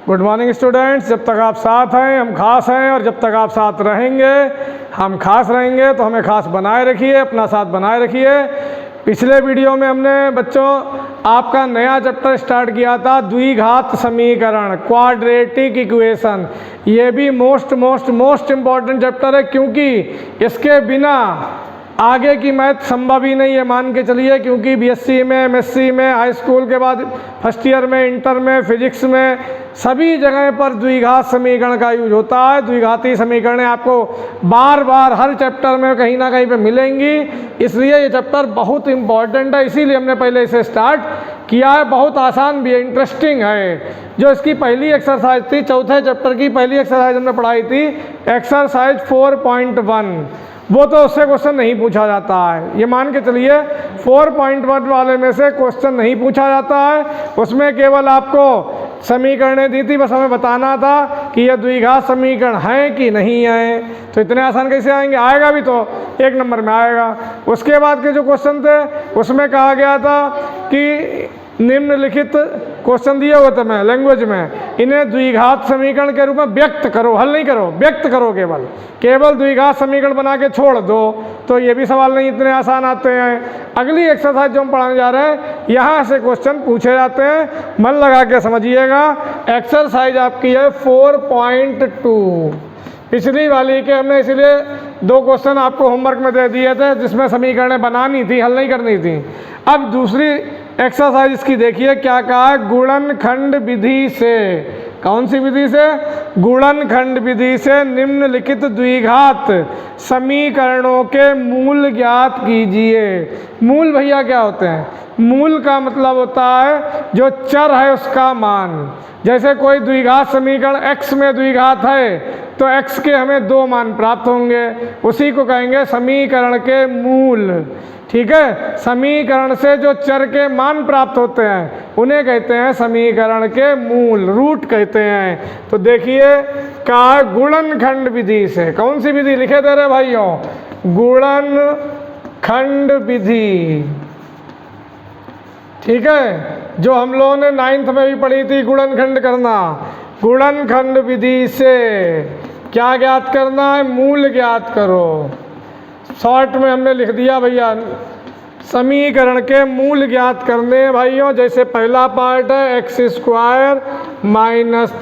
Good morning students. जब तक आप साथ हैं हम खास हैं, और जब तक आप साथ रहेंगे हम खास रहेंगे। तो हमें खास बनाए रखिए, अपना साथ बनाए रखिए। पिछले वीडियो में हमने बच्चों आपका नया चैप्टर स्टार्ट किया था, द्विघात समीकरण, क्वाड्रेटिक इक्वेशन। ये भी मोस्ट इम्पॉर्टेंट चैप्टर है, क्योंकि इसके बिना आगे की मैथ संभव ही नहीं है, मान के चलिए। क्योंकि बीएससी में, एमएससी में, हाई स्कूल के बाद फर्स्ट ईयर में, इंटर में, फिजिक्स में, सभी जगह पर द्विघात समीकरण का यूज होता है। द्विघाती समीकरण आपको बार बार हर चैप्टर में कहीं ना कहीं पे मिलेंगी, इसलिए ये चैप्टर बहुत इंपॉर्टेंट है। इसीलिए हमने पहले इसे स्टार्ट किया है। बहुत आसान भी है, इंटरेस्टिंग है। जो इसकी पहली एक्सरसाइज थी, चौथे चैप्टर की पहली एक्सरसाइज हमने पढ़ाई थी, एक्सरसाइज 4.1, वो तो उससे क्वेश्चन नहीं पूछा जाता है। ये मान के चलिए 4.1 वाले में से क्वेश्चन नहीं पूछा जाता है। उसमें केवल आपको समीकरणें दी थी, बस हमें बताना था कि ये द्विघात समीकरण है कि नहीं है। तो इतने आसान कैसे आएंगे? आएगा भी तो 1 नंबर में आएगा। उसके बाद के जो क्वेश्चन थे उसमें कहा गया था कि निम्नलिखित क्वेश्चन दिए हुए थे मैं लैंग्वेज में, इन्हें द्विघात समीकरण के रूप में व्यक्त करो, हल नहीं करो, व्यक्त करो। केवल द्विघात समीकरण बना के छोड़ दो। तो ये भी सवाल नहीं इतने आसान आते हैं। अगली एक्सरसाइज जो हम पढ़ाने जा रहे हैं, यहाँ से क्वेश्चन पूछे जाते हैं, मन लगा के समझिएगा। एक्सरसाइज आपकी है 4.2। पिछली वाली के हमने इसलिए 2 क्वेश्चन आपको होमवर्क में दे दिए थे, जिसमें समीकरणें बनानी थी, हल नहीं करनी थी। अब दूसरी एक्सरसाइज इसकी देखिए क्या कहा है, गुणनखंड विधि से। कौन सी विधि से? गुणनखंड विधि से निम्नलिखित द्विघात समीकरणों के मूल ज्ञात कीजिए। मूल भैया क्या होते हैं? मूल का मतलब होता है जो चर है उसका मान। जैसे कोई द्विघात समीकरण x में द्विघात है तो x के हमें 2 मान प्राप्त होंगे, उसी को कहेंगे समीकरण के मूल। ठीक है, समीकरण से जो चर के मान प्राप्त होते हैं उन्हें कहते हैं समीकरण के मूल, रूट कहते हैं। तो देखिए का गुणनखंड विधि से। कौन सी विधि लिखे दे रहे भाइयों? गुणनखंड विधि। ठीक है, जो हम लोगों ने 9th में भी पढ़ी थी, गुणनखंड करना। गुणनखंड विधि से क्या ज्ञात करना है? मूल ज्ञात करो। शॉर्ट में हमने लिख दिया भैया, समीकरण के मूल ज्ञात करने भाइयों। जैसे पहला पार्ट है x² -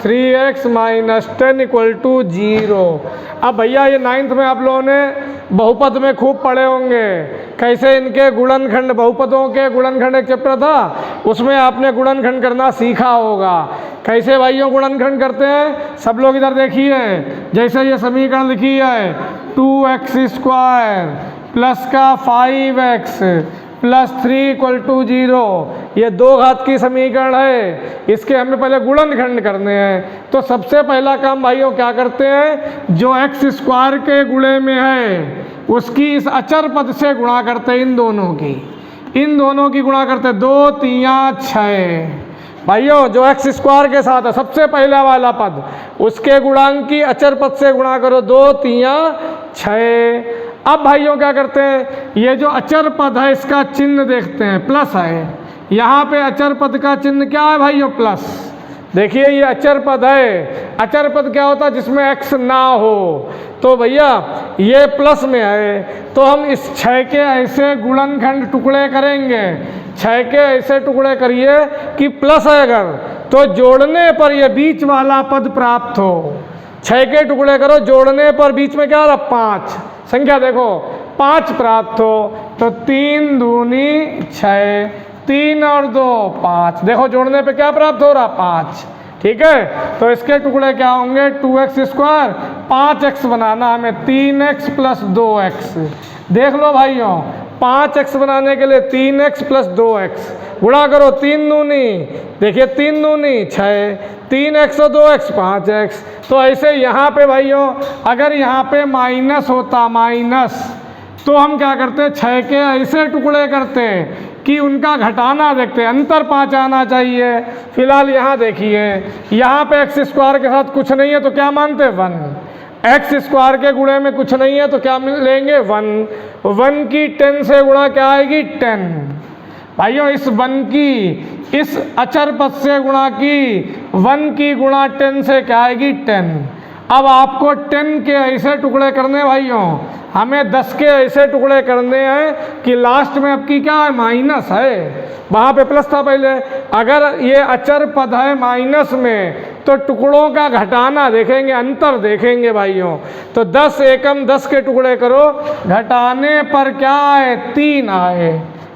3x - 10 = 0। अब भैया ये 9th में आप लोगों ने बहुपद में खूब पढ़े होंगे, कैसे इनके गुणनखंड, बहुपदों के गुणनखंड एक चैप्टर था, उसमें आपने गुणनखंड करना सीखा होगा। कैसे भाइयों गुणनखंड करते हैं? सब लोग इधर देखिए। जैसे ये समीकरण लिखी है 2x² प्लस का 5x प्लस 3 = 0, ये 2 घात की समीकरण है। इसके हमें पहले गुणनखंड करने हैं। तो सबसे पहला काम भाइयों क्या करते हैं, जो x² के गुणे में है उसकी इस अचर पद से गुणा करते हैं। इन दोनों की गुणा करते हैं। 2 × 3 = 6 भाइयों। जो x² के साथ है सबसे पहला वाला पद, उसके गुणांक की अचर पद से गुणा करो। 2 × 3 = 6। अब भाइयों क्या करते हैं, ये जो अचर पद है इसका चिन्ह देखते हैं, प्लस है। यहाँ पे अचर पद का चिन्ह क्या है भाइयों? प्लस। देखिए ये अचर पद है। अचर पद क्या होता है? जिसमें x ना हो। तो भैया ये प्लस में है, तो हम इस 6 के ऐसे गुणनखंड टुकड़े करेंगे। 6 के ऐसे टुकड़े करिए कि प्लस है अगर, तो जोड़ने पर ये बीच वाला पद प्राप्त हो। 6 के टुकड़े करो, जोड़ने पर बीच में क्या आ रहा? 5 संख्या देखो 5 प्राप्त हो। तो 3 दूनी 6, 3 और 2 5। देखो जोड़ने पे क्या प्राप्त हो रहा? 5। ठीक है, तो इसके टुकड़े क्या होंगे? 2x², 5x बनाना हमें, 3x + 2x। देख लो भाइयों, 5x बनाने के लिए 3x + 2x गुणा करो। 3 दूनी, देखिए 3 दूनी 6, 3x और 2x 5x। तो ऐसे यहाँ पे भाइयों अगर यहाँ पे माइनस होता, माइनस, तो हम क्या करते हैं? 6 के ऐसे टुकड़े करते हैं कि उनका घटाना देखते हैं, अंतर 5 आना चाहिए। फिलहाल यहाँ देखिए, यहाँ पे x² के साथ कुछ नहीं है तो क्या मानते हैं? 1। x² के गुणे में कुछ नहीं है तो क्या लेंगे? 1। 1 की 10 से गुणा क्या आएगी? 10। भाइयों इस 1 की इस अचर पद से गुणा की, 1 की गुणा 10 से क्या आएगी 10। अब आपको 10 के ऐसे टुकड़े करने भाइयों, हमें 10 के ऐसे टुकड़े करने हैं कि लास्ट में आपकी क्या है माइनस है, वहाँ पे प्लस था पहले। अगर ये अचर पद है माइनस में तो टुकड़ों का घटाना देखेंगे, अंतर देखेंगे भाइयों। तो 10 एकम 10 के टुकड़े करो, घटाने पर क्या आए 3 आए,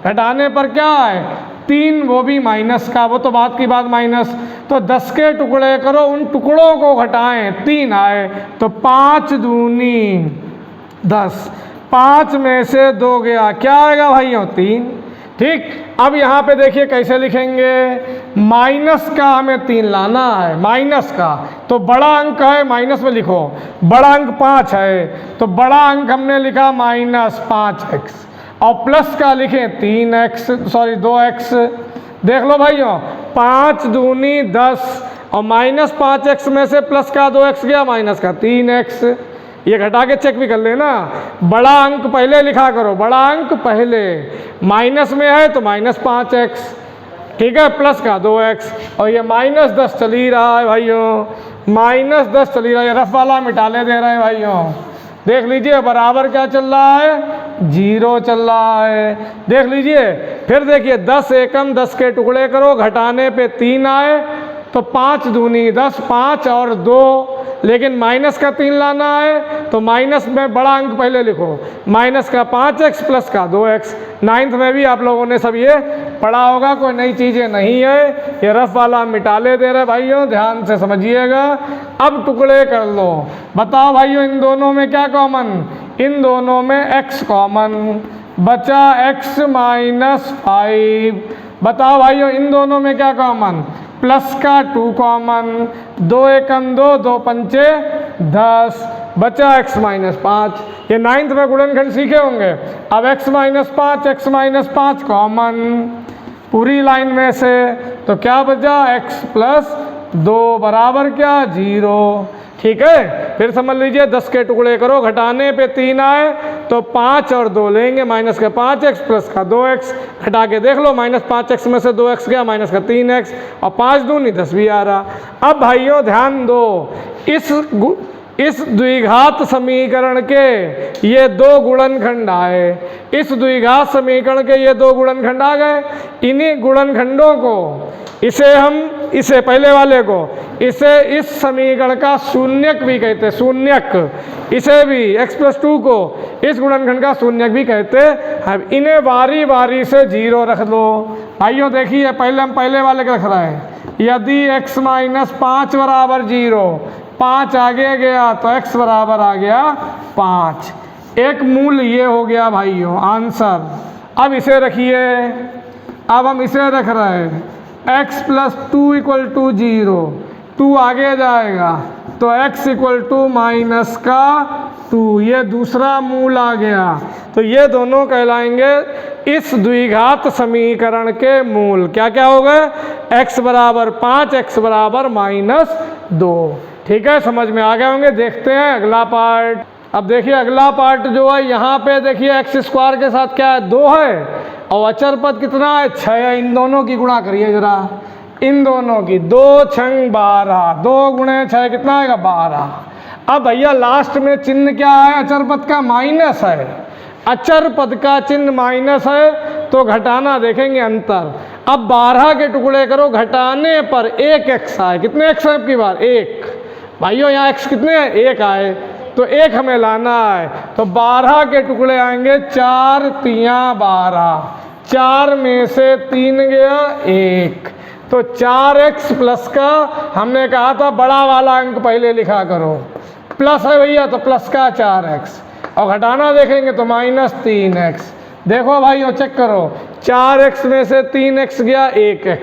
घटाने पर क्या आए 3, वो भी माइनस का, वो तो बात की बात माइनस। तो 10 के टुकड़े करो, उन टुकड़ों को घटाएं, 3 आए, तो 5 दूनी 10, 5 में से 2 गया, क्या आएगा भाइयों 3। ठीक, अब यहाँ पे देखिए कैसे लिखेंगे, माइनस का हमें 3 लाना है, माइनस का, तो बड़ा अंक है माइनस में लिखो, बड़ा अंक 5 है, तो बड़ा अंक हमने लिखा -5x, और प्लस का लिखें 2x। देख लो भाइयों, 5 दूनी 10, और -5x में से प्लस का 2x गया, माइनस का 3x। ये घटा के चेक भी कर लेना, बड़ा अंक पहले लिखा करो, बड़ा अंक पहले, माइनस में है तो -5x, ठीक है, प्लस का 2x, और ये -10 चल ही रहा है भाइयों, -10 चल ही रहा है, रफ वाला मिटाले दे रहे हैं भाइयों। देख लीजिए बराबर क्या चल रहा है 0 चल रहा है। देख लीजिए फिर देखिए 10 एकम 10 के टुकड़े करो, घटाने पे 3 आए, तो 5 दूनी 10, 5 और 2, लेकिन माइनस का 3 लाना है, तो माइनस में बड़ा अंक पहले लिखो, माइनस का 5x प्लस का 2x। 9th में भी आप लोगों ने सब ये पढ़ा होगा, कोई नई चीज़ें नहीं है, ये रफ वाला मिटाले दे रहे भाइयों, ध्यान से समझिएगा। अब टुकड़े कर लो, बताओ भाइयों इन दोनों में क्या कॉमन, इन दोनों में x कॉमन, बचा x -5। बताओ भाइयों इन दोनों में क्या कॉमन, प्लस का 2 कॉमन, 2 एकम 2, 2 पंचे 10, बचा x -5। ये 9th में गुणनखंड सीखे होंगे। अब x -5 कॉमन पूरी लाइन में से, तो क्या बचा x + 2 बराबर क्या 0। ठीक है, फिर समझ लीजिए 10 के टुकड़े करो, घटाने पे 3 आए, तो 5 और 2 लेंगे, माइनस का 5x प्लस का 2x, घटा के देख लो, -5x में से 2x गया, माइनस का 3x, और 5 दूनी 10 भी आ रहा। अब भाइयों ध्यान दो, इस द्विघात समीकरण के ये 2 गुणनखंड आए, इस द्विघात समीकरण के ये 2 गुणनखंड आ गए। इन्हीं गुणनखंडों को इसे पहले वाले को इस समीकरण का शून्यक भी कहते हैं, शून्यक। इसे भी x + 2 को इस गुणनखंड का शून्यक भी कहते हैं। अब इन्हें बारी बारी से 0 रख दो भाइयों। देखिए पहले हम पहले वाले का रख रहे हैं, यदि x - 5 बराबर 0, 5 आगे गया तो x बराबर आ गया 5। एक मूल ये हो गया भाइयों आंसर। अब इसे रखिए, अब हम इसे रख रहे हैं x + 2 = 0, 2 आगे जाएगा तो x = -2, ये दूसरा मूल आ गया। तो ये दोनों कहलाएंगे इस द्विघात समीकरण के मूल। क्या क्या हो गए, x बराबर 5, x बराबर -2। ठीक है, समझ में आ गए होंगे। देखते हैं अगला पार्ट। अब देखिए अगला पार्ट जो है, यहाँ पे देखिए x² के साथ क्या है 2 है, और अचर पद कितना है 6 है। इन दोनों की गुणा करिए जरा, इन दोनों की, 2 × 6 = 12, 2 × 6 कितना आएगा 12। अब भैया लास्ट में चिन्ह क्या है, अचर पद का माइनस है, अचर पद का चिन्ह माइनस है, तो घटाना देखेंगे अंतर। अब 12 के टुकड़े करो, घटाने पर 1x आए। कितने x है आपकी बार 1 भाइयों, यहाँ x कितने हैं 1 आए, तो 1 हमें लाना है। तो 12 के टुकड़े आएंगे, 4 × 3 = 12, 4 में से 3 गया 1, तो 4x प्लस का हमने कहा था बड़ा वाला अंक पहले लिखा करो, प्लस है भैया तो प्लस का 4x, और घटाना देखेंगे तो -3x। देखो भाइयों चेक करो, 4x में से 3x गया 1x,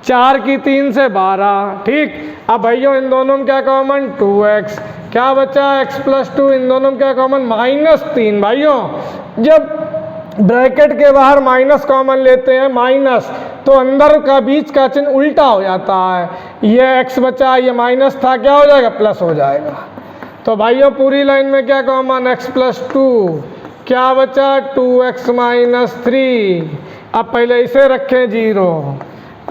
4 की 3 से 12। ठीक, अब भाइयों इन दोनों में क्या कॉमन 2x, क्या बचा x + 2, इन दोनों में क्या कॉमन -3। भाइयों जब ब्रैकेट के बाहर माइनस कॉमन लेते हैं माइनस, तो अंदर का बीच का चिन्ह उल्टा हो जाता है। ये x बचा, ये माइनस था, क्या हो जाएगा प्लस हो जाएगा। तो भाइयों पूरी लाइन में क्या कॉमन x + 2, क्या बचा 2x - 3, अब पहले इसे रखें 0।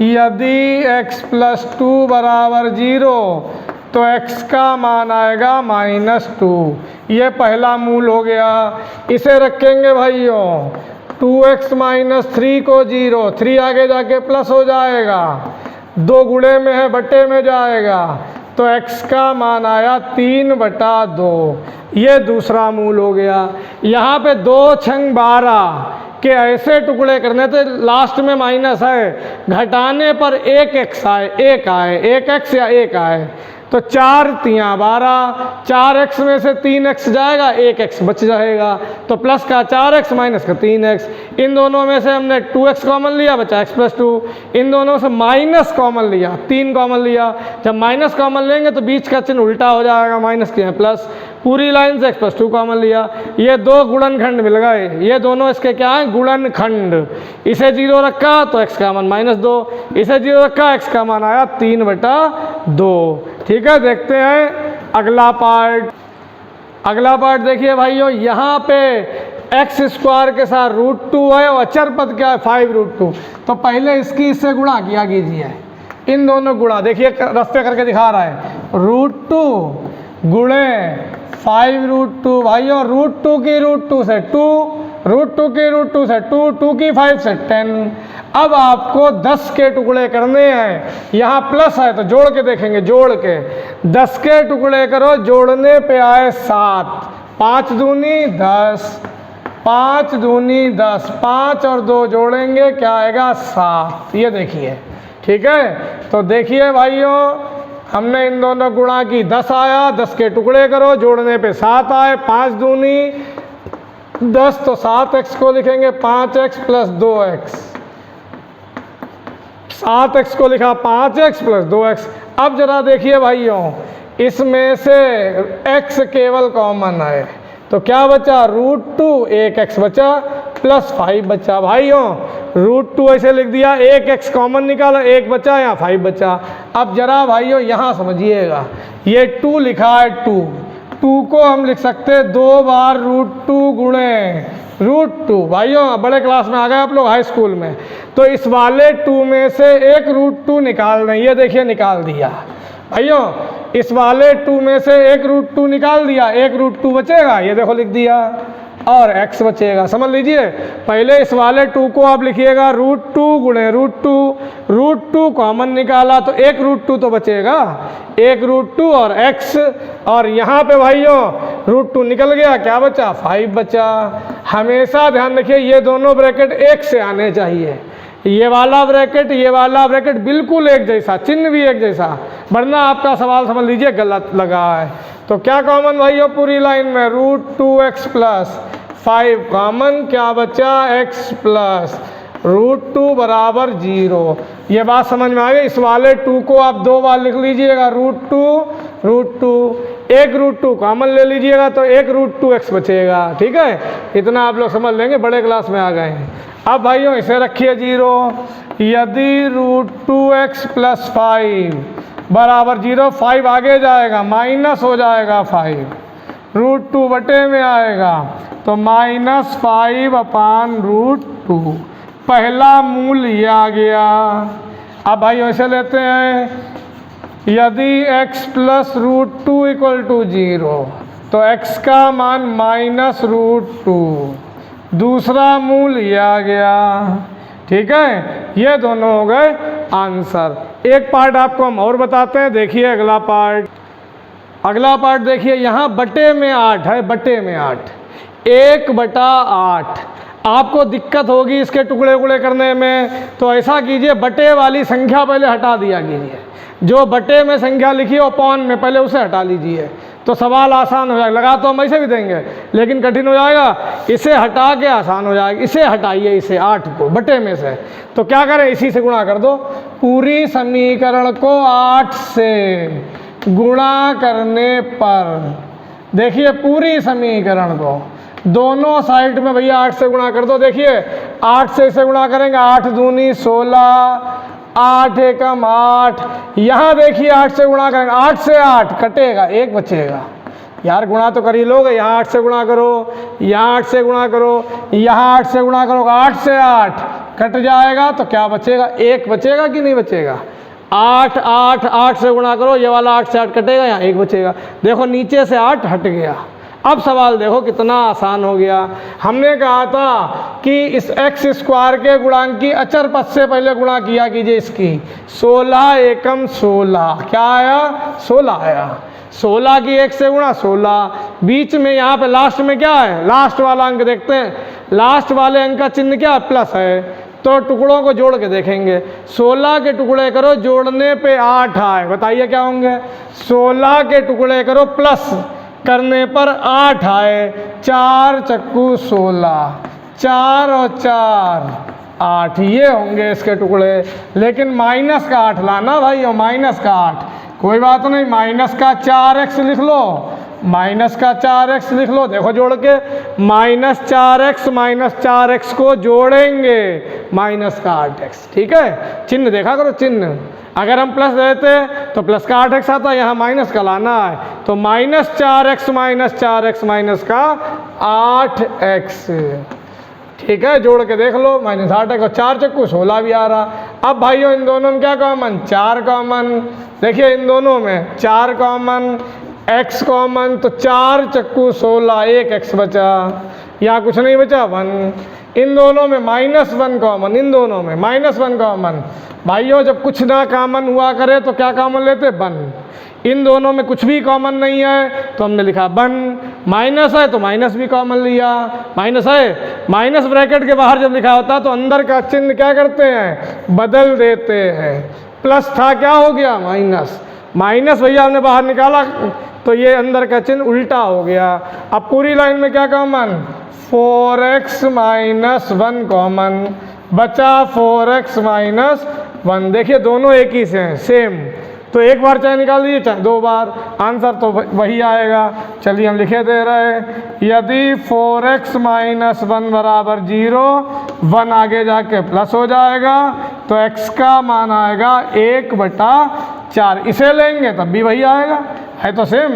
यदि x प्लस 2 बराबर 0 तो x का मान आएगा -2। ये पहला मूल हो गया। इसे रखेंगे भाइयों 2x माइनस 3 को 0, 3 आगे जाके प्लस हो जाएगा, 2 गुणे में है बटे में जाएगा, तो x का मान आया 3/2। ये दूसरा मूल हो गया। यहाँ पे 2 छंग 12 के ऐसे टुकड़े करने थे, लास्ट में माइनस है, घटाने पर 1x आए, 1 आए, 1x या 1 आए, तो 4 तियाँ 12, 4x में से 3x जाएगा, 1x बच जाएगा, तो प्लस का 4x माइनस का 3x। इन दोनों में से हमने 2x कॉमन लिया, बचा x प्लस 2। इन दोनों से माइनस कॉमन लिया, 3 कॉमन लिया। जब माइनस कॉमन लेंगे तो बीच का चिन्ह उल्टा हो जाएगा, माइनस के हैं प्लस। पूरी लाइन से x प्लस 2 कॉमन लिया। ये 2 गुणनखंड मिल गए, ये दोनों इसके क्या हैं, गुणनखंड। इसे 0 रखा तो x का मान -2, इसे 0 रखा x का मान आया 3/2। ठीक है, देखते हैं अगला पार्ट। अगला पार्ट देखिए भाइयों, यहाँ पे x² के साथ √2 है और अचर पद क्या है 5√2। तो पहले इससे गुणा किया कीजिए, इन दोनों गुणा, देखिए रास्ते करके दिखा रहा है, √2 गुणे 5√2। भाइयों √2 की √2 से 2, √2 की √2 से 2, 2 की 5 से 10। अब आपको 10 के टुकड़े करने हैं, यहाँ प्लस है तो जोड़ के देखेंगे, जोड़ के 10 के टुकड़े करो, जोड़ने पे आए 7, 5 दूनी 10, 5 दूनी 10, 5 और 2 जोड़ेंगे क्या आएगा 7। ये देखिए, ठीक है। तो देखिए भाइयों, हमने इन दोनों गुणा की, 10 आया, 10 के टुकड़े करो, जोड़ने पे 7 आए, 5 दूनी 10, तो 7x को लिखेंगे 5x प्लस 2x, 7x को लिखा 5x प्लस 2x। अब जरा देखिए भाइयों, इसमें से x केवल कॉमन है, तो क्या बचा √2, 1x बचा प्लस 5 बचा। भाइयों √2 ऐसे लिख दिया, 1x कॉमन निकाला, 1 बचा, यहाँ 5 बचा। अब जरा भाइयों यहाँ समझिएगा, ये 2 लिखा है, 2 को हम लिख सकते हैं 2 बार √2 गुणे √2। भाइयों बड़े क्लास में आ गए आप लोग, हाई स्कूल में, तो इस वाले 2 में से एक √2 निकाल दें। ये देखिए निकाल दिया भाइयों, इस वाले 2 में से एक √2 निकाल दिया, एक √2 बचेगा, ये देखो लिख दिया, और x बचेगा। समझ लीजिए, पहले इस वाले 2 को आप लिखिएगा √2 गुणे √2 कॉमन निकाला तो एक √2 तो बचेगा, एक √2 और x, और यहाँ पे भाइयों √2 निकल गया, क्या बचा 5 बचा। हमेशा ध्यान रखिए, ये दोनों ब्रैकेट एक से आने चाहिए, ये वाला ब्रैकेट बिल्कुल एक जैसा, चिन्ह भी एक जैसा, वरना आपका सवाल समझ लीजिए गलत लगा है। तो क्या कॉमन भाइयों पूरी लाइन में, √2x प्लस 5 कॉमन, क्या बचा x प्लस √2 बराबर 0। ये बात समझ में आ गई। इस वाले 2 को आप 2 बार लिख लीजिएगा, √2, एक √2 कॉमन ले लीजिएगा तो एक √2x बचेगा। ठीक है, इतना आप लोग समझ लेंगे, बड़े क्लास में आ गए हैं। अब भाइयों इसे रखिए 0। यदि √2x प्लस 5 बराबर 0, 5 आगे जाएगा, माइनस हो जाएगा 5, √2 बटे में आएगा, तो -5/√2। पहला मूल ये आ गया। अब भाइयों इसे लेते हैं, यदि x प्लस √2 इक्वल टू 0, तो x का मान -√2। दूसरा मूल ये आ गया। ठीक है, ये दोनों हो गए आंसर। एक पार्ट आपको हम और बताते हैं, देखिए अगला पार्ट। अगला पार्ट देखिए, यहाँ बटे में 8 है, बटे में 8, 1/8। आपको दिक्कत होगी इसके टुकड़े उकड़े करने में, तो ऐसा कीजिए, बटे वाली संख्या पहले हटा दिया कीजिए, जो बटे में संख्या लिखी हो पॉन में पहले उसे हटा लीजिए, तो सवाल आसान हो जाएगा। लगा तो हम ऐसे भी देंगे लेकिन कठिन हो जाएगा, इसे हटा के आसान हो जाएगा। इसे हटाइए, इसे 8 को बटे में से, तो क्या करें, इसी से गुणा कर दो। पूरी समीकरण को 8 से गुणा करने पर, देखिए पूरी समीकरण को दोनों साइड में भैया 8 से गुणा कर दो। देखिए 8 से इसे गुणा करेंगे, 8 दूनी 16, 8 एकम 8। यहाँ देखिए 8 से गुणा करेंगे, 8 से 8 कटेगा, 1 बचेगा। यार गुणा तो कर ही लोगे, यहाँ 8 से गुणा करो, यहाँ 8 से गुणा करो, यहाँ 8 से गुणा करोगे, 8 से 8 कट जाएगा तो क्या बचेगा, 1 बचेगा कि नहीं बचेगा। 8 8 8 से गुणा करो, ये वाला 8 से 8 कटेगा, यहाँ 1 बचेगा। देखो नीचे से 8 हट गया। अब सवाल देखो कितना आसान हो गया। हमने कहा था कि इस x स्क्वायर के गुणांक की अचर पद से पहले गुणा किया कीजिए इसकी। 16 एकम 16, क्या आया, 16 आया। 16 की 1 से गुणा 16, बीच में यहाँ पे लास्ट में क्या है, लास्ट वाला अंक देखते हैं। लास्ट वाले अंक का चिन्ह क्या, प्लस है, तो टुकड़ों को जोड़ के देखेंगे। 16 के टुकड़े करो, जोड़ने पे 8 आए, बताइए क्या होंगे। 16 के टुकड़े करो, प्लस करने पर 8 आए, 4 चक्कू 16, 4 और 4 8, ये होंगे इसके टुकड़े। लेकिन माइनस का 8 लाना भाई, और माइनस का 8, कोई बात नहीं, माइनस का 4x लिख लो, माइनस का 4x लिख लो। देखो जोड़ के, -4x को जोड़ेंगे, माइनस का 8x, ठीक है। चिन्ह देखा करो, चिन्ह अगर हम प्लस देते तो प्लस का 8x आता, यहाँ माइनस का लाना है, तो -4x माइनस का 8x, ठीक है। जोड़ के देख लो, -8x और 4 चक्कू 16 भी आ रहा। अब भाइयों इन दोनों में क्या कॉमन, 4 कॉमन। देखिए इन दोनों में 4 कॉमन, x कॉमन, तो 4 चक्कू 16, 1 x बचा, यहाँ कुछ नहीं बचा, 1। इन दोनों में -1 कॉमन, इन दोनों में -1 कॉमन। भाइयों जब कुछ ना कॉमन हुआ करे तो क्या कॉमन लेते, 1। इन दोनों में कुछ भी कॉमन नहीं है तो हमने लिखा 1। माइनस है तो माइनस भी कॉमन लिया, माइनस है, माइनस ब्रैकेट के बाहर जब लिखा होता तो अंदर का चिन्ह क्या करते हैं, बदल देते हैं। प्लस था क्या हो गया, माइनस, माइनस भैया हमने बाहर निकाला तो ये अंदर का चिन्ह उल्टा हो गया। अब पूरी लाइन में क्या कॉमन, 4x - 1 कॉमन, बचा 4x - 1। देखिए दोनों एक ही से हैं, सेम, तो एक बार चाहे निकाल दीजिए चाहे 2 बार, आंसर तो वही आएगा। चलिए हम लिखे दे रहे हैं, यदि 4x - 1 बराबर 0, 1 आगे जाके प्लस हो जाएगा तो x का मान आएगा 1/4। इसे लेंगे तब भी वही आएगा, है तो सेम,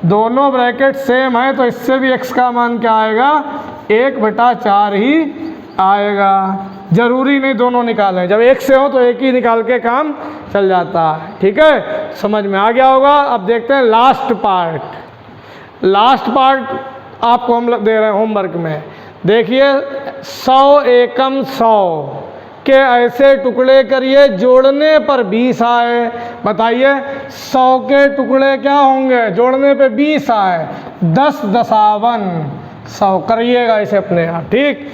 दोनों ब्रैकेट सेम है, तो इससे भी x का मान क्या आएगा, 1/4 ही आएगा। जरूरी नहीं दोनों निकालें, जब एक से हो तो एक ही निकाल के काम चल जाता है, ठीक है। समझ में आ गया होगा। अब देखते हैं लास्ट पार्ट। लास्ट पार्ट आपको हम दे रहे हैं होमवर्क में। देखिए 100 एकम 100 के ऐसे टुकड़े करिए जोड़ने पर 20 आए। बताइए 100 के टुकड़े क्या होंगे, जोड़ने पे 20 आए, 10 दशावन 100 करिएगा इसे अपने यहाँ, ठीक।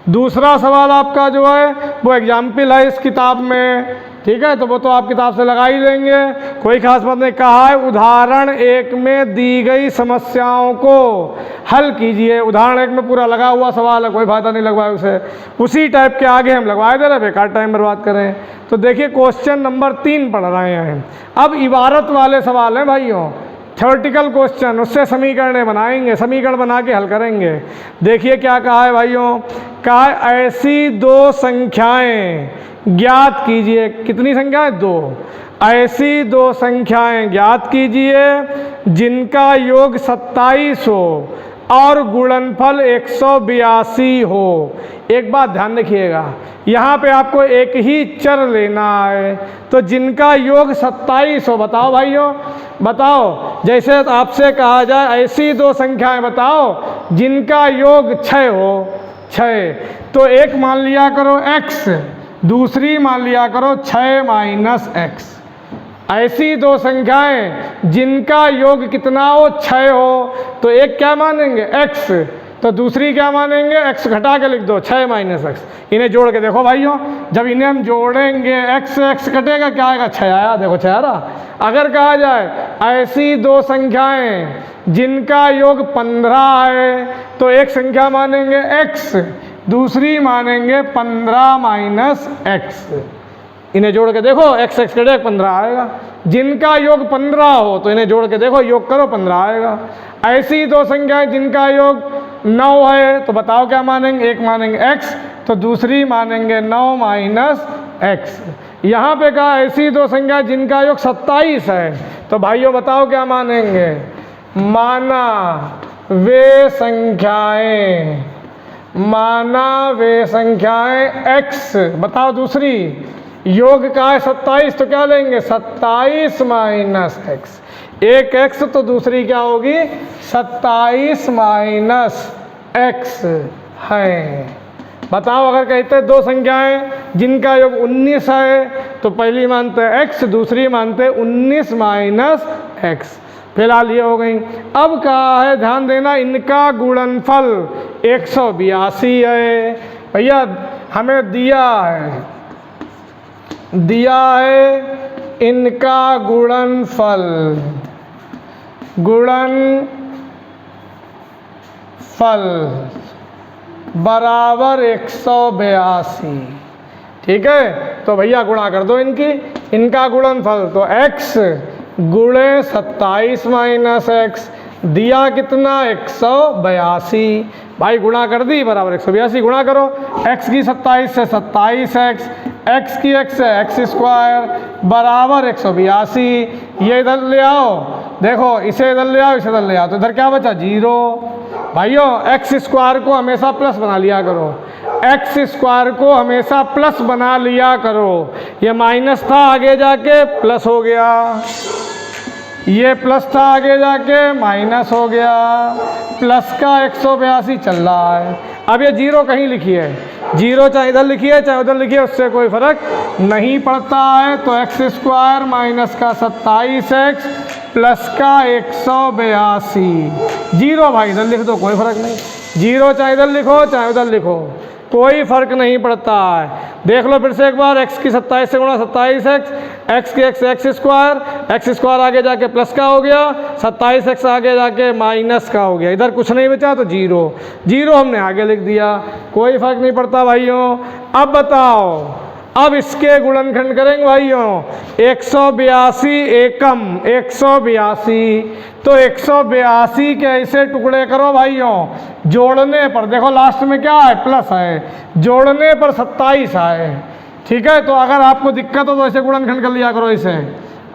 दूसरा सवाल आपका जो है वो एग्जाम्पल है इस किताब में, ठीक है, तो वो तो आप किताब से लगा ही लेंगे, कोई खास बात नहीं। कहा है उदाहरण 1 में दी गई समस्याओं को हल कीजिए। उदाहरण 1 में पूरा लगा हुआ सवाल है, कोई फायदा नहीं लगवाए उसे, उसी टाइप के आगे हम लगवाए दे रहे, बेकार टाइम बर्बाद करें। तो देखिए क्वेश्चन नंबर 3 पढ़ रहे हैं। अब इबारत वाले सवाल हैं भाइयों, थ्योरेटिकल क्वेश्चन, उससे समीकरण बनाएंगे, समीकरण बना के हल करेंगे। देखिए क्या कहा है भाइयों, कहा है ऐसी 2 संख्याएं ज्ञात कीजिए। कितनी संख्याएं, 2। ऐसी 2 संख्याएं ज्ञात कीजिए जिनका योग 27 हो और गुणनफल 182 हो। एक बात ध्यान रखिएगा, यहाँ पे आपको एक ही चर लेना है, तो जिनका योग 27 हो, बताओ भाइयों, बताओ। जैसे आपसे कहा जाए ऐसी 2 संख्याएं बताओ जिनका योग 6 हो, 6, तो एक मान लिया करो x, दूसरी मान लिया करो 6 - x। ऐसी 2 संख्याएं जिनका योग कितना हो, 6 हो, तो एक क्या मानेंगे, x, तो दूसरी क्या मानेंगे, x घटा के लिख दो, 6 - x। इन्हें जोड़ के देखो भाइयों, जब इन्हें हम जोड़ेंगे x से x कटेगा, क्या आएगा, 6 आया, देखो 6 आ रहा। अगर कहा जाए ऐसी 2 संख्याएं जिनका योग 15 है, तो एक संख्या मानेंगे x, दूसरी मानेंगे 15 - x। इन्हें जोड़ के देखो, x x कटे 15 आएगा। जिनका योग 15 हो तो इन्हें जोड़ के देखो, योग करो 15 आएगा। ऐसी 2 संख्याएं जिनका योग 9 है, तो बताओ क्या मानेंगे, एक मानेंगे x, तो दूसरी मानेंगे 9 - x। यहाँ पे कहा ऐसी 2 संख्याएं जिनका योग 27 है, तो भाइयों बताओ क्या मानेंगे, माना वे संख्याएं माना वे संख्याएं x। बताओ दूसरी, योग का है 27, तो क्या लेंगे 27 माइनस एक्स। एक x तो दूसरी क्या होगी 27 माइनस एक्स है। बताओ अगर कहते हैं दो संख्याएं जिनका योग 19 है तो पहली मानते हैं x, दूसरी मानते हैं 19 माइनस एक्स। फिलहाल ये हो गई। अब कहा है ध्यान देना, इनका गुणनफल 182 है। भैया हमें दिया है इनका गुणनफल बराबर 182। ठीक है, तो भैया गुणा कर दो इनका गुणनफल। तो x गुणे 27 माइनस एक्स, दिया कितना 182। भाई गुणा कर दी, बराबर 182। गुणा करो, x की 27 से 27x, x की x से x स्क्वायर बराबर 182। ये इधर ले आओ, देखो इसे इधर ले आओ, इसे इधर ले आओ, तो इधर क्या बचा 0। भाइयों एक्स स्क्वायर को हमेशा प्लस बना लिया करो, एक्स स्क्वायर को हमेशा प्लस बना लिया करो। ये माइनस था, आगे जाके प्लस हो गया, ये प्लस था, आगे जाके माइनस हो गया। प्लस का 182 चल रहा है। अब ये 0 कहीं लिखिए, 0 चाहे इधर लिखिए चाहे उधर लिखिए, उससे कोई फर्क नहीं पड़ता है। तो एक्स स्क्वायर माइनस का 27x प्लस का 182, 0 भाई इधर लिख दो, कोई फर्क नहीं। 0 चाहे इधर लिखो चाहे उधर लिखो, कोई फर्क नहीं पड़ता है। देख लो फिर से एक बार, x की 27 से गुणा 27x, x की x स्क्वायर आगे जाके प्लस का हो गया, 27x आगे जाके माइनस का हो गया। इधर कुछ नहीं बचा तो 0 हमने आगे लिख दिया, कोई फर्क नहीं पड़ता भाइयों। अब बताओ, अब इसके गुणनखंड करेंगे भाइयों, 182 एकम 182, तो 182 के ऐसे टुकड़े करो भाइयों, जोड़ने पर देखो लास्ट में क्या है प्लस है, जोड़ने पर 27 आए। ठीक है, तो अगर आपको दिक्कत हो तो ऐसे गुणनखंड कर लिया करो इसे।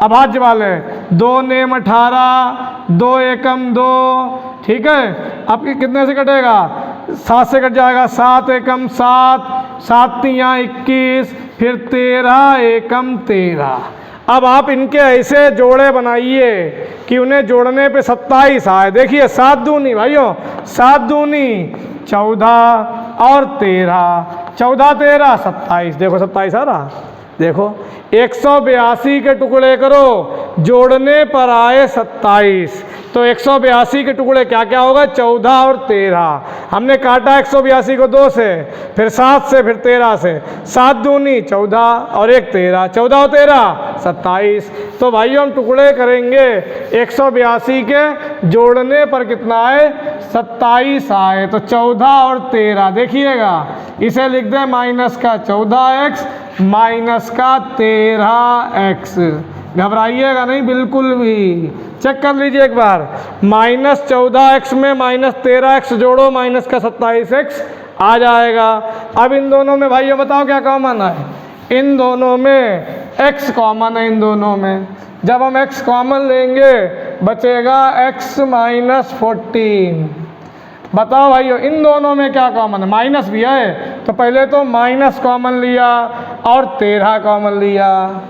अभाज्य वाले 2 नेम 18, 2 एकम 2। ठीक है, आपकी कितने से कटेगा 7 से कट जाएगा, 7 एकम 7, 7 तियाँ 21, फिर 13 एकम 13। अब आप इनके ऐसे जोड़े बनाइए कि उन्हें जोड़ने पे 27 आए। देखिए 7 दूनी भाइयों, 7 दूनी 14 और 13, 14 13 27, देखो 27 आ रहा। देखो 182 के टुकड़े करो, जोड़ने पर आए 27, तो 182 के टुकड़े क्या क्या होगा 14 और 13। हमने काटा 182 को 2 से, फिर 7 से, फिर 13 से, 7 दूनी 14 और 1 13, 14 और 13 27। तो भाइयों हम टुकड़े करेंगे 182 के, जोड़ने पर कितना आए 27 आए, तो 14 और 13। देखिएगा इसे लिख दें माइनस का 14x माइनस का 13x। घबराइएगा नहीं बिल्कुल भी, चेक कर लीजिए एक बार। माइनस 14x में माइनस 13x जोड़ो, माइनस का 27x आ जाएगा। अब इन दोनों में भाइयों बताओ क्या कॉमन है, इन दोनों में x कॉमन है। इन दोनों में जब हम x कॉमन लेंगे बचेगा x माइनस 14। बताओ भाइयों इन दोनों में क्या कॉमन है, माइनस भी है, तो पहले तो माइनस कॉमन लिया और 13 कॉमन लिया,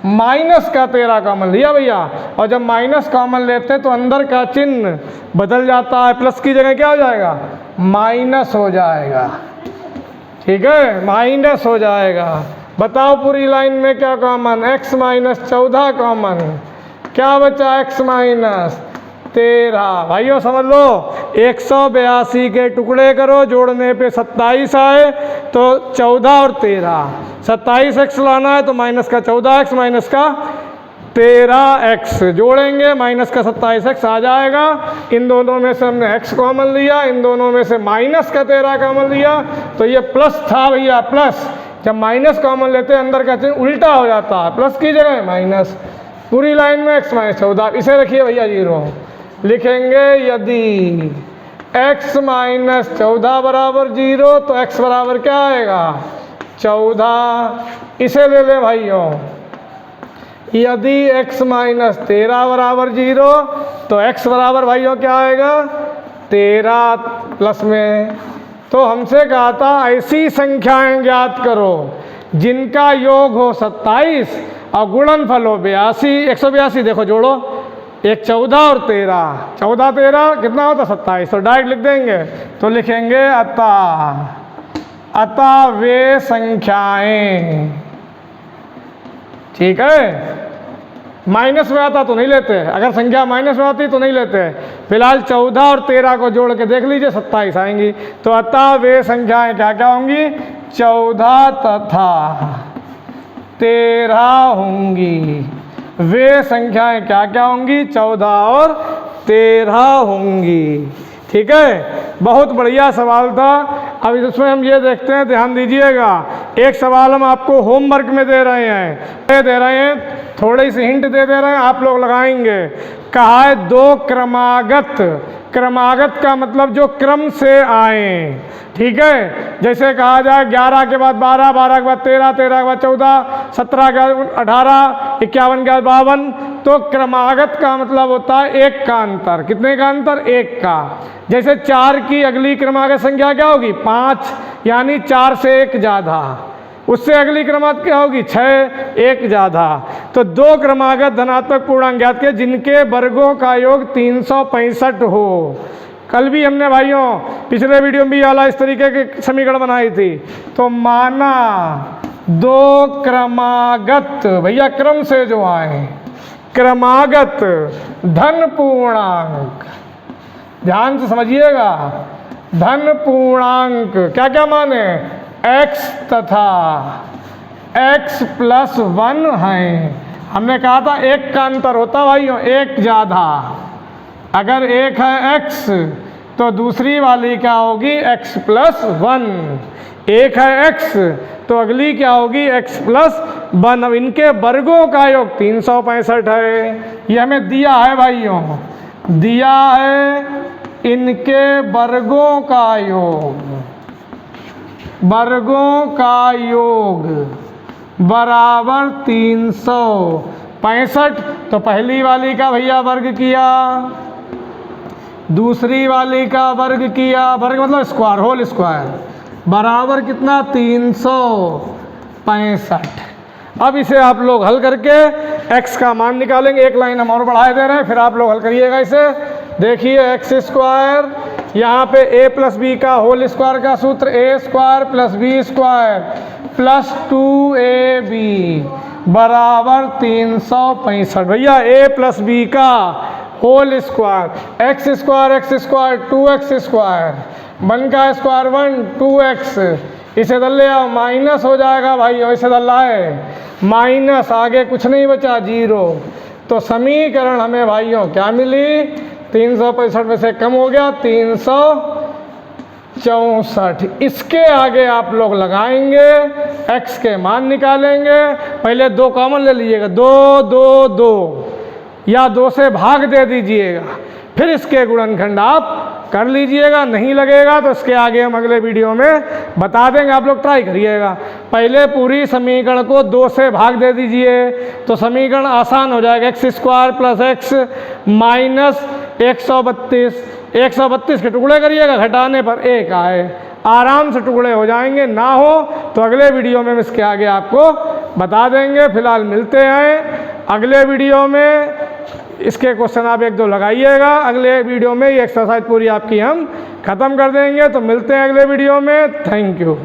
माइनस का 13 कॉमन लिया भैया। और जब माइनस कॉमन लेते हैं तो अंदर का चिन्ह बदल जाता है, प्लस की जगह क्या हो जाएगा माइनस हो जाएगा। ठीक है, माइनस हो जाएगा। बताओ पूरी लाइन में क्या कॉमन, x माइनस 14 कॉमन, क्या बचा x माइनस 13। भाइयों समझ लो 182 के टुकड़े करो, जोड़ने पे 27 आए तो 14 और 13, 27x लाना है तो माइनस का 14x माइनस का 13x जोड़ेंगे, माइनस का 27x आ जाएगा। इन दोनों में से हमने x कॉमन लिया, इन दोनों में से माइनस का 13 कॉमन लिया, तो ये प्लस था भैया प्लस। जब माइनस कॉमन लेते हैं अंदर का चिन्ह उल्टा हो जाता है, प्लस की जगह माइनस। पूरी लाइन में x माइनस 14, इसे रखिए भैया 0। लिखेंगे यदि x माइनस 14 बराबर 0 तो x बराबर क्या आएगा 14। इसे ले लें भाइयों, यदि x माइनस 13 बराबर 0 तो x बराबर भाइयों क्या आएगा 13 प्लस में तो हमसे कहा था ऐसी संख्याएं ज्ञात करो जिनका योग हो 27 और गुणनफल हो 82। 182 देखो जोड़ो, एक 14 और 13, 14 13 कितना होता 27, तो डायरेक्ट लिख देंगे। तो लिखेंगे अतः वे संख्याएं, ठीक है, माइनस में आता तो नहीं लेते, अगर संख्या माइनस में आती तो नहीं लेते। फिलहाल 14 और 13 को जोड़ के देख लीजिए 27 आएंगी। तो अतः वे संख्याएं क्या क्या होंगी, 14 तथा 13 होंगी। वे संख्याएं क्या क्या होंगी, 14 और 13 होंगी। ठीक है, बहुत बढ़िया सवाल था। अब इसमें हम ये देखते हैं, ध्यान दीजिएगा, एक सवाल हम आपको होमवर्क में दे रहे हैं, थोड़ी सी हिंट दे रहे हैं, आप लोग लगाएंगे। कहा है दो क्रमागत, क्रमागत का मतलब जो क्रम से आए, ठीक है। जैसे कहा जाए 11 के बाद 12, 12 के बाद 13, 13 के बाद 14, 17 के बाद 18, 51 के बाद 52। तो क्रमागत का मतलब होता है एक का अंतर। कितने का अंतर, एक का। जैसे 4 की अगली क्रमागत संख्या क्या होगी, 5, यानी 4 से एक ज़्यादा। उससे अगली क्रमागत क्या होगी, 6, एक ज़्यादा। तो दो क्रमागत धनात्मक पूर्णांक ज्ञात किए जिनके वर्गों का योग 365 हो। कल भी हमने भाइयों पिछले वीडियो में भी वाला इस तरीके के समीकरण बनाई थी। तो माना दो क्रमागत, भैया क्रम से जो आए, क्रमागत धन पूर्णांक, ध्यान से समझिएगा, धन पूर्णांक क्या क्या माने, x तथा x प्लस 1 हैं। हमने कहा था एक का अंतर होता भाइयों, एक ज़्यादा। अगर एक है x तो दूसरी वाली क्या होगी, x प्लस 1। एक है x तो अगली क्या होगी, x प्लस 1। अब इनके वर्गों का योग 365 है, ये हमें दिया है भाइयों, दिया है इनके वर्गों का योग, वर्गों का योग बराबर 365। तो पहली वाली का भैया वर्ग किया, दूसरी वाली का वर्ग किया, वर्ग मतलब स्क्वायर, होल स्क्वायर, बराबर कितना, 365। अब इसे आप लोग हल करके x का मान निकालेंगे। एक लाइन हम और बढ़ाए दे रहे हैं, फिर आप लोग हल करिएगा इसे। देखिए एक्स स्क्वायर, यहाँ पे a प्लस बी का होल स्क्वायर का सूत्र a square plus B square plus 2ab बराबर 365। भैया a प्लस बी का whole square, X square 2x square, 1 का स्क्वायर 1, 2x, इसे दल ले आओ, माइनस हो जाएगा भाई, इसे दल लाए, माइनस, आगे कुछ नहीं बचा, 0। तो समीकरण हमें भाइयों क्या मिली, 365 में से कम हो गया 364। इसके आगे आप लोग लगाएंगे, x के मान निकालेंगे। पहले 2 कॉमन ले लीजिएगा, 2 2 2, या 2 से भाग दे दीजिएगा, फिर इसके गुणनखंड आप कर लीजिएगा। नहीं लगेगा तो इसके आगे हम अगले वीडियो में बता देंगे, आप लोग ट्राई करिएगा। पहले पूरी समीकरण को 2 से भाग दे दीजिए तो समीकरण आसान हो जाएगा, x square plus x minus 132, 132 के टुकड़े करिएगा, घटाने पर 1 आए, आराम से टुकड़े हो जाएंगे। ना हो तो अगले वीडियो में हम इसके आगे आपको बता देंगे। फिलहाल मिलते हैं अगले वीडियो में। इसके क्वेश्चन आप 1 2 लगाइएगा, अगले वीडियो में ये एक्सरसाइज पूरी आपकी हम ख़त्म कर देंगे। तो मिलते हैं अगले वीडियो में, थैंक यू।